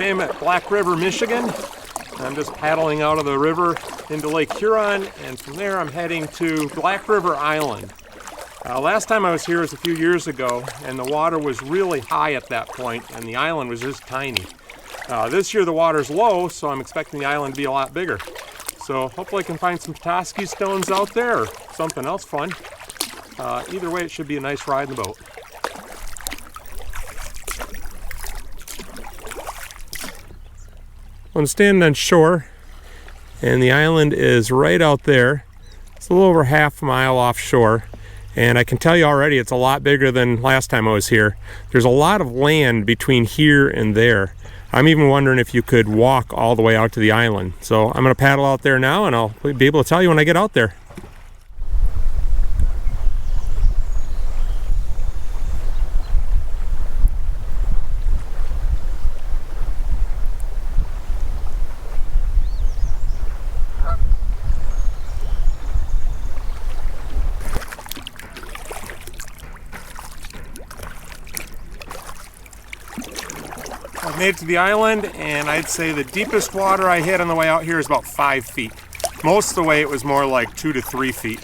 Today I'm at Black River, Michigan. I'm just paddling out of the river into Lake Huron, and from there I'm heading to Black River Island. Last time I was here was a few years ago, and the water was really high at that point, and the island was just tiny. This year the water's low, so I'm expecting the island to be a lot bigger. So hopefully I can find some Petoskey stones out there, or something else fun. Either way, it should be a nice ride in the boat. I'm standing on shore, and the island is right out there. It's a little over half a mile offshore, and I can tell you already it's a lot bigger than last time I was here. There's a lot of land between here and there. I'm even wondering if you could walk all the way out to the island. So I'm going to paddle out there now, and I'll be able to tell you when I get out there. I've made it to the island, and I'd say the deepest water I hit on the way out here is about 5 feet. Most of the way it was more like 2 to 3 feet.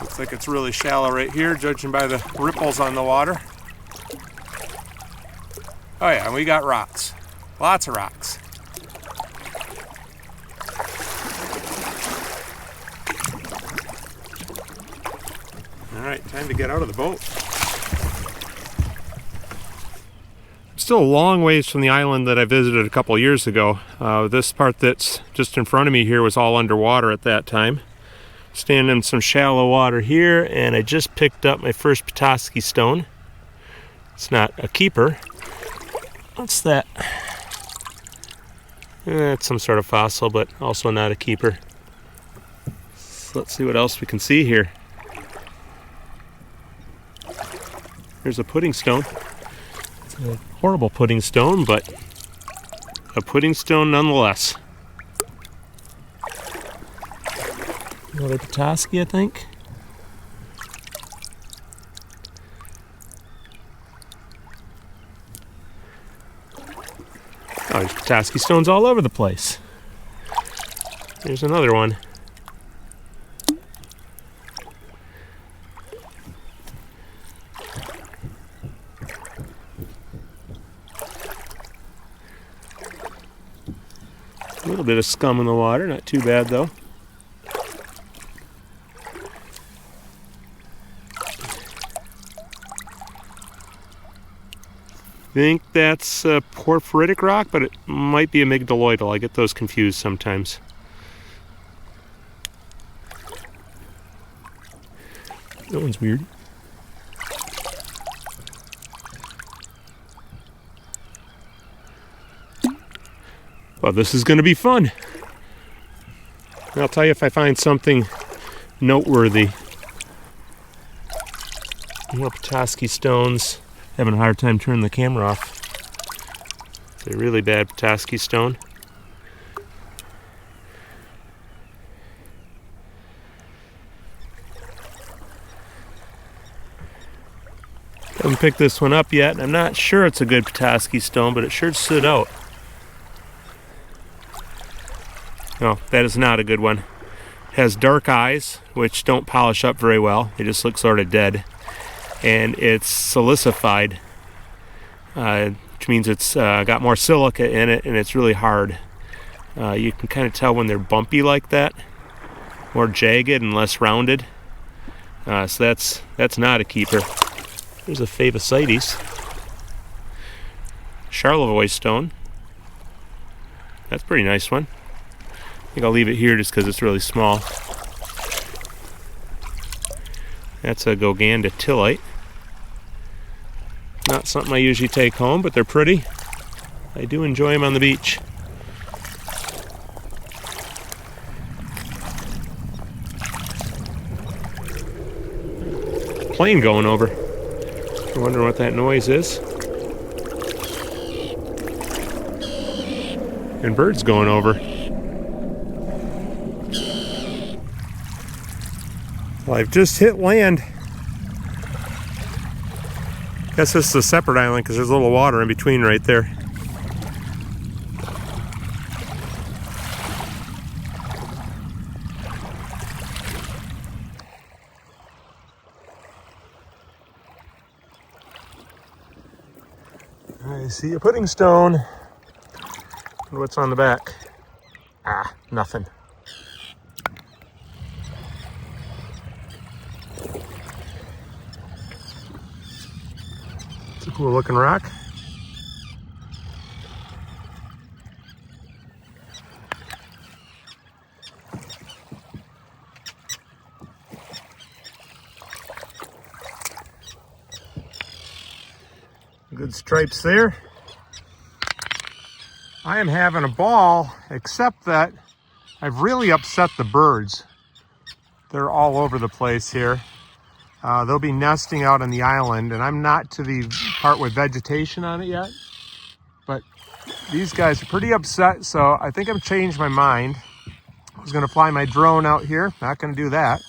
Looks like it's really shallow right here, judging by the ripples on the water. Oh yeah, and we got rocks. Lots of rocks. All right, time to get out of the boat. Still a long ways from the island that I visited a couple years ago. This part that's just in front of me here was all underwater at that time. Standing in some shallow water here, and I just picked up my first Petoskey stone. It's not a keeper. What's that? It's some sort of fossil, but also not a keeper. So let's see what else we can see here. There's a pudding stone. It's a horrible pudding stone, but a pudding stone nonetheless. Another Petoskey, I think. Oh, there's Petoskey stones all over the place. There's another one. A little bit of scum in the water, not too bad though. I think that's a porphyritic rock, but it might be amygdaloidal. I get those confused sometimes. That one's weird. Well, this is going to be fun. I'll tell you if I find something noteworthy. More Petoskey stones. Having a hard time turning the camera off. It's a really bad Petoskey stone. Haven't picked this one up yet. I'm not sure it's a good Petoskey stone, but it sure stood out. No, that is not a good one. It has dark eyes, which don't polish up very well. They just look sort of dead. And it's silicified, which means it's got more silica in it, and it's really hard. You can kind of tell when they're bumpy like that, more jagged and less rounded. So that's not a keeper. There's a Favosites. Charlevoix stone. That's a pretty nice one. I think I'll leave it here just because it's really small. That's a Goganda tillite. Not something I usually take home, but they're pretty. I do enjoy them on the beach. Plane going over. I'm wondering what that noise is. And birds going over. Well, I've just hit land. Guess this is a separate island because there's a little water in between right there. I see a pudding stone. What's on the back? Ah, nothing. It's a cool looking rock. Good stripes there. I am having a ball, except that I've really upset the birds. They're all over the place here. They'll be nesting out on the island, and I'm not to the part with vegetation on it yet. But these guys are pretty upset, so I think I've changed my mind. I was gonna fly my drone out here, not gonna do that.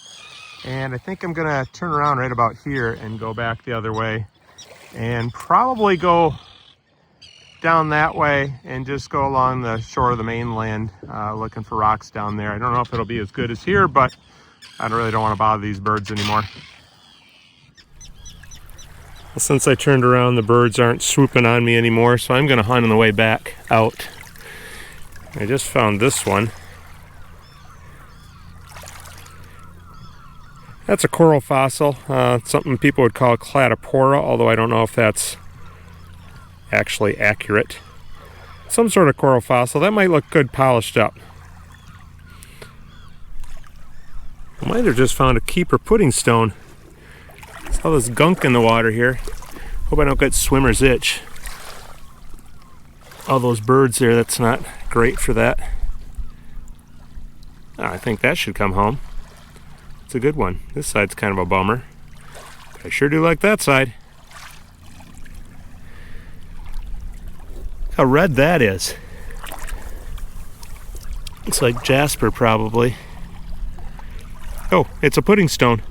And I think I'm gonna turn around right about here and go back the other way. And probably go down that way and just go along the shore of the mainland, looking for rocks down there. I don't know if it'll be as good as here, but I really don't want to bother these birds anymore. Well, since I turned around, the birds aren't swooping on me anymore, so I'm going to hunt on the way back out. I just found this one. That's a coral fossil, something people would call Cladophora, although I don't know if that's actually accurate. Some sort of coral fossil. That might look good polished up. I might have just found a keeper pudding stone. There's all this gunk in the water here. Hope I don't get swimmer's itch. All those birds there, that's not great for that. I think that should come home. It's a good one. This side's kind of a bummer. I sure do like that side. Look how red that is. Looks like jasper probably. Oh, it's a pudding stone.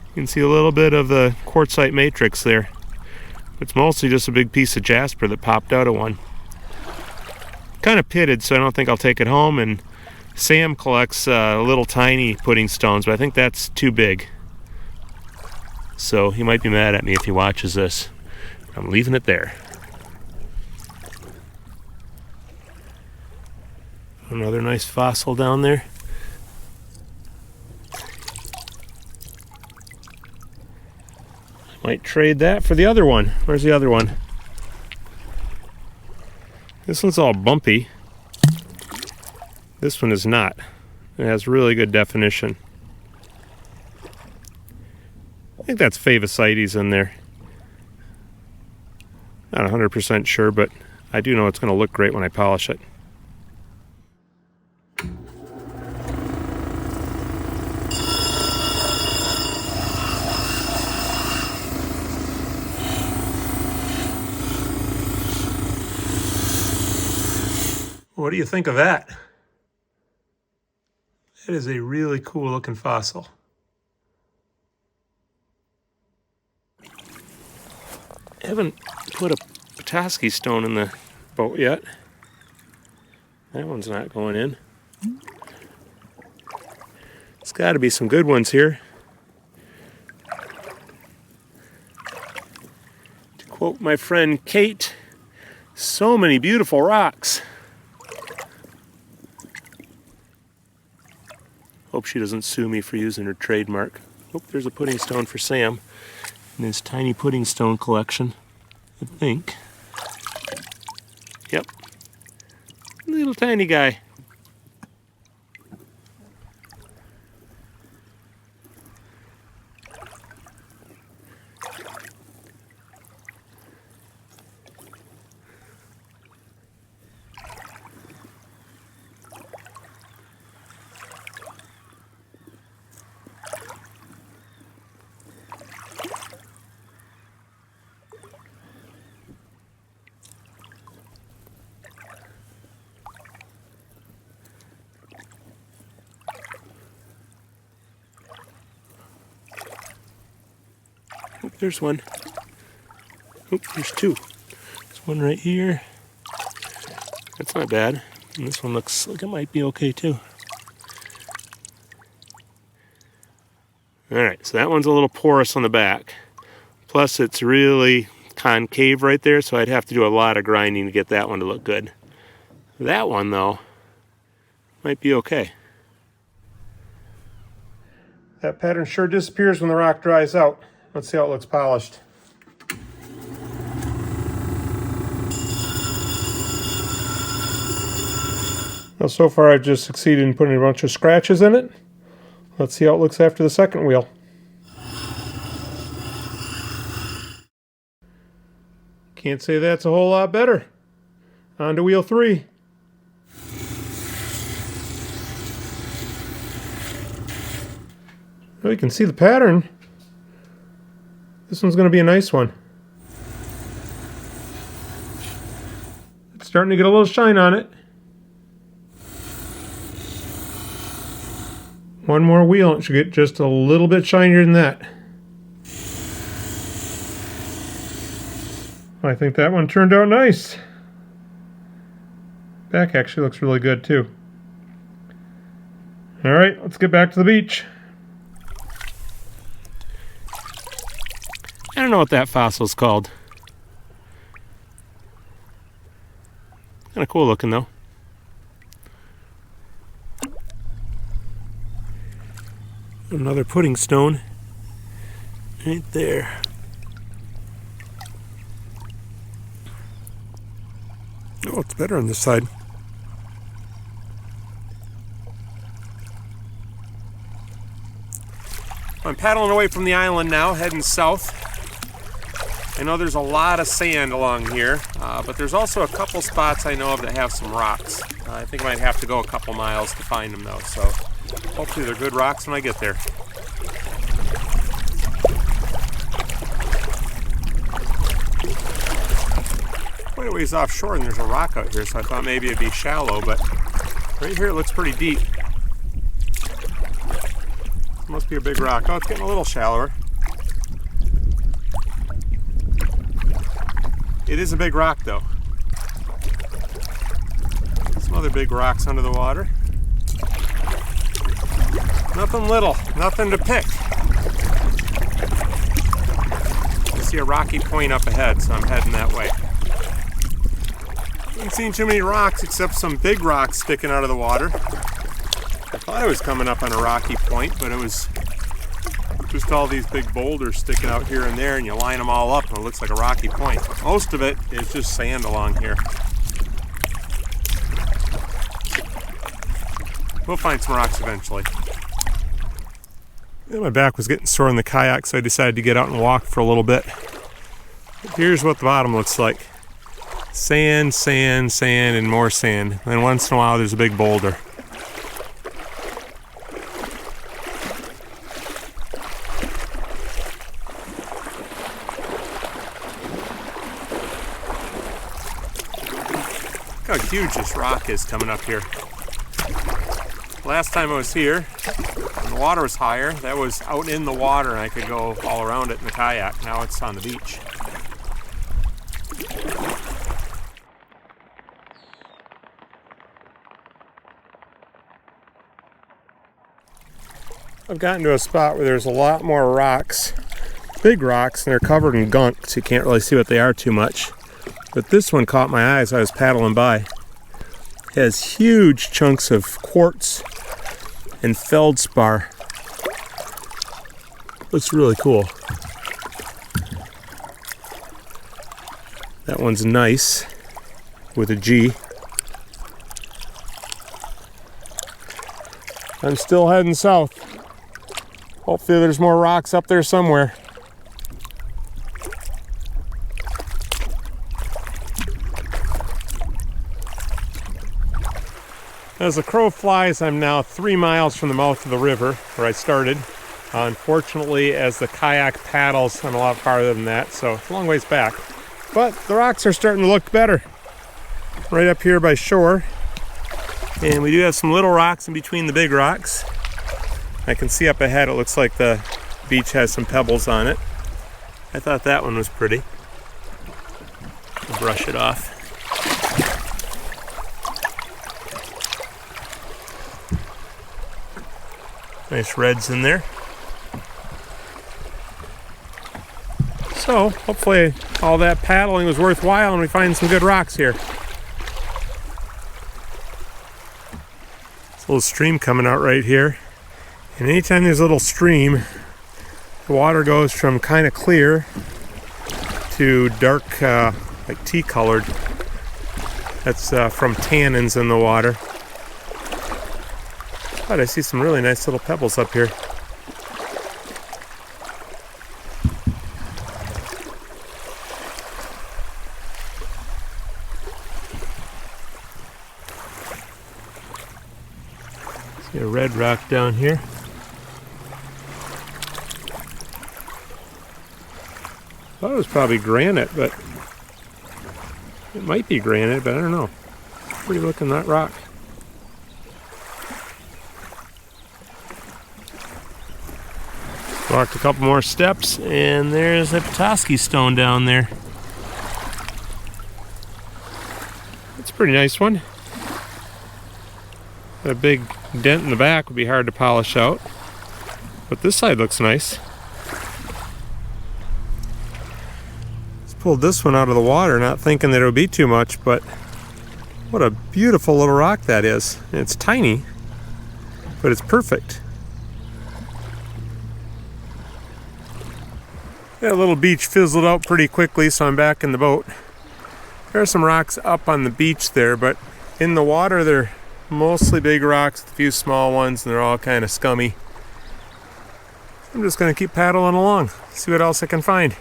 You can see a little bit of the quartzite matrix there. It's mostly just a big piece of jasper that popped out of one. Kind of pitted, so I don't think I'll take it home. And Sam collects little tiny pudding stones, but I think that's too big. So he might be mad at me if he watches this. I'm leaving it there. Another nice fossil down there. Might trade that for the other one. Where's the other one? This one's all bumpy. This one is not. It has really good definition. I think that's Favosites in there. Not 100% sure, but I do know it's going to look great when I polish it. What do you think of that? That is a really cool looking fossil. I haven't put a Petoskey stone in the boat yet. That one's not going in. There's got to be some good ones here. To quote my friend Kate, so many beautiful rocks. Hope she doesn't sue me for using her trademark. Oh, there's a pudding stone for Sam in his tiny pudding stone collection, I think. Yep. Little tiny guy. There's one. Oh, there's two. There's one right here. That's not bad. And this one looks like it might be okay too. Alright, so that one's a little porous on the back. Plus it's really concave right there, so I'd have to do a lot of grinding to get that one to look good. That one, though, might be okay. That pattern sure disappears when the rock dries out. Let's see how it looks polished. Well, so far I've just succeeded in putting a bunch of scratches in it. Let's see how it looks after the second wheel. Can't say that's a whole lot better. On to wheel 3. Well, you can see the pattern. This one's going to be a nice one. It's starting to get a little shine on it. One more wheel and it should get just a little bit shinier than that. I think that one turned out nice. Back actually looks really good too. Alright, let's get back to the beach. I don't know what that fossil's called. Kind of cool looking though. Another pudding stone right there. Oh, it's better on this side. I'm paddling away from the island now, heading south. I know there's a lot of sand along here, but there's also a couple spots I know of that have some rocks. I think I might have to go a couple miles to find them though, so hopefully they're good rocks when I get there. Quite a ways offshore and there's a rock out here, so I thought maybe it'd be shallow, but right here it looks pretty deep. Must be a big rock. Oh, it's getting a little shallower. It is a big rock though. Some other big rocks under the water. Nothing little, nothing to pick. I see a rocky point up ahead, so I'm heading that way. Haven't seen too many rocks except some big rocks sticking out of the water. I thought I was coming up on a rocky point, but it was just all these big boulders sticking out here and there, and you line them all up and it looks like a rocky point. Most of it is just sand along here. We'll find some rocks eventually. Yeah, my back was getting sore in the kayak, so I decided to get out and walk for a little bit. Here's what the bottom looks like. Sand, sand, sand, and more sand. And once in a while there's a big boulder. Look how huge this rock is coming up here. Last time I was here, when the water was higher, that was out in the water and I could go all around it in the kayak. Now it's on the beach. I've gotten to a spot where there's a lot more rocks, big rocks, and they're covered in gunk, so you can't really see what they are too much. But this one caught my eye as I was paddling by. It has huge chunks of quartz and feldspar. Looks really cool. That one's nice with a G. I'm still heading south. Hopefully there's more rocks up there somewhere. As the crow flies, I'm now 3 miles from the mouth of the river where I started. Unfortunately, as the kayak paddles, I'm a lot farther than that, so it's a long ways back. But the rocks are starting to look better. Right up here by shore. And we do have some little rocks in between the big rocks. I can see up ahead, it looks like the beach has some pebbles on it. I thought that one was pretty. brush it off. Nice reds in there. So hopefully all that paddling was worthwhile and we find some good rocks here. There's a little stream coming out right here. And anytime there's a little stream, the water goes from kind of clear to dark, like tea colored. That's from tannins in the water. But I see some really nice little pebbles up here. See a red rock down here. Thought it was probably granite, but it might be granite, but I don't know. Pretty looking, that rock. Walked a couple more steps, and there's a Petoskey stone down there. That's a pretty nice one. Got a big dent in the back, would be hard to polish out. But this side looks nice. Just pulled this one out of the water, not thinking that it would be too much, but what a beautiful little rock that is. It's tiny, but it's perfect. That little beach fizzled out pretty quickly, so I'm back in the boat. There are some rocks up on the beach there, but in the water they're mostly big rocks, a few small ones, and they're all kind of scummy. I'm just going to keep paddling along, see what else I can find.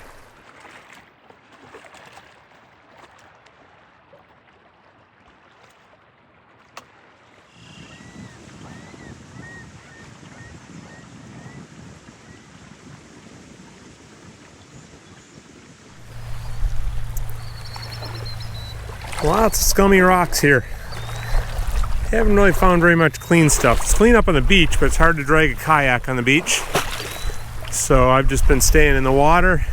Lots of scummy rocks here. Haven't really found very much clean stuff. It's clean up on the beach, but it's hard to drag a kayak on the beach. So I've just been staying in the water.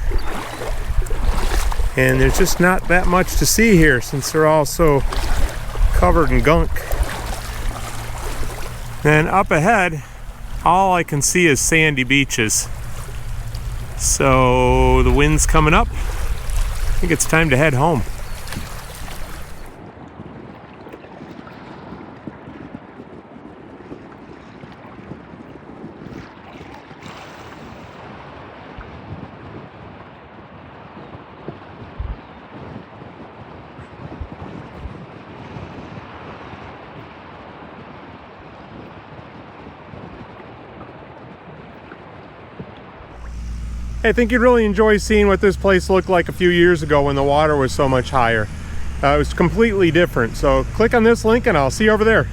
And there's just not that much to see here since they're all so covered in gunk. And up ahead, all I can see is sandy beaches. So the wind's coming up. I think it's time to head home. I think you'd really enjoy seeing what this place looked like a few years ago when the water was so much higher. It was completely different. So click on this link and I'll see you over there.